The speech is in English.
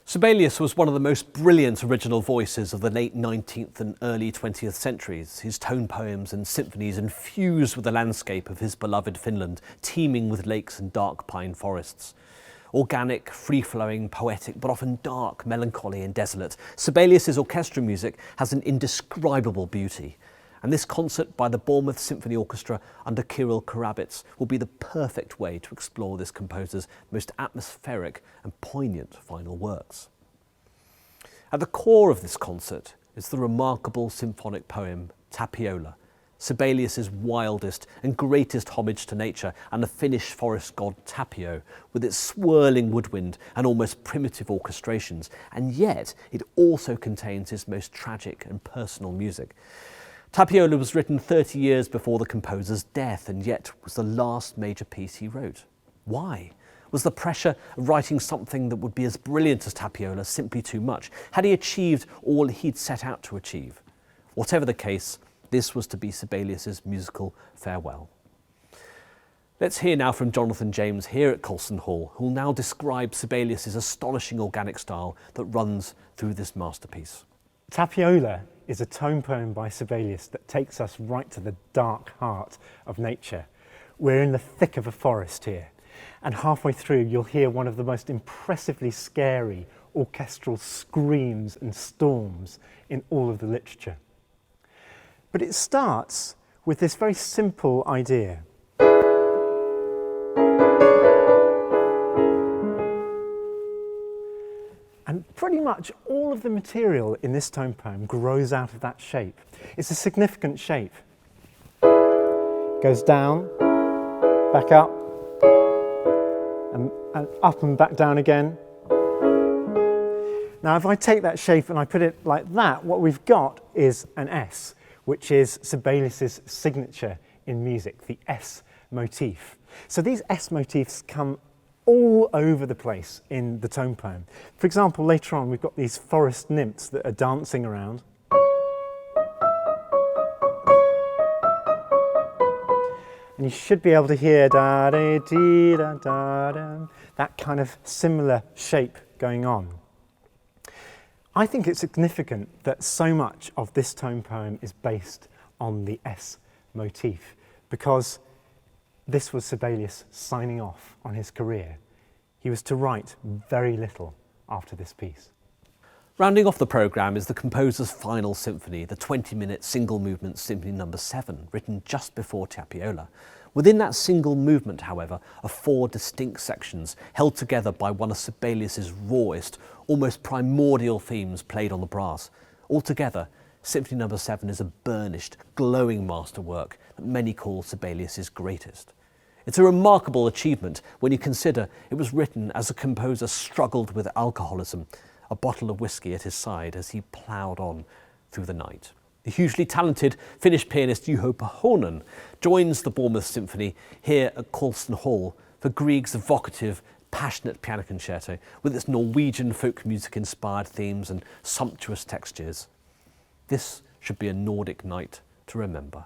Sibelius was one of the most brilliant original voices of the late 19th and early 20th centuries. His tone poems and symphonies infused with the landscape of his beloved Finland, teeming with lakes and dark pine forests. Organic, free-flowing, poetic, but often dark, melancholy and desolate, Sibelius's orchestral music has an indescribable beauty. And this concert by the Bournemouth Symphony Orchestra under Kirill Karabits will be the perfect way to explore this composer's most atmospheric and poignant final works. At the core of this concert is the remarkable symphonic poem Tapiola, Sibelius's wildest and greatest homage to nature and the Finnish forest god Tapio, with its swirling woodwind and almost primitive orchestrations, and yet it also contains his most tragic and personal music. Tapiola was written 30 years before the composer's death and yet was the last major piece he wrote. Why? Was the pressure of writing something that would be as brilliant as Tapiola simply too much? Had he achieved all he'd set out to achieve? Whatever the case, this was to be Sibelius's musical farewell. Let's hear now from Jonathan James here at Colston Hall, who will now describe Sibelius's astonishing organic style that runs through this masterpiece. Tapiola is a tone poem by Sibelius that takes us right to the dark heart of nature. We're in the thick of a forest here, and halfway through you'll hear one of the most impressively scary orchestral screams and storms in all of the literature. But it starts with this very simple idea. And pretty much all of the material in this tone poem grows out of that shape. It's a significant shape. Goes down, back up, and up and back down again. Now, if I take that shape and I put it like that, what we've got is an S, which is Sibelius's signature in music, the S motif. So these S motifs come all over the place in the tone poem. For example, later on we've got these forest nymphs that are dancing around. And you should be able to hear da da dee da da da, that kind of similar shape going on. I think it's significant that so much of this tone poem is based on the S motif, because this was Sibelius signing off on his career. He was to write very little after this piece. Rounding off the programme is the composer's final symphony, the 20-minute single movement Symphony No. 7, written just before Tapiola. Within that single movement, however, are 4 distinct sections held together by one of Sibelius's rawest, almost primordial themes played on the brass. Altogether, Symphony No. 7 is a burnished, glowing masterwork that many call Sibelius's greatest. It's a remarkable achievement when you consider it was written as the composer struggled with alcoholism, a bottle of whiskey at his side as he ploughed on through the night. The hugely talented Finnish pianist Juho Pohjonen joins the Bournemouth Symphony here at Colston Hall for Grieg's evocative, passionate piano concerto with its Norwegian folk music-inspired themes and sumptuous textures. This should be a Nordic night to remember.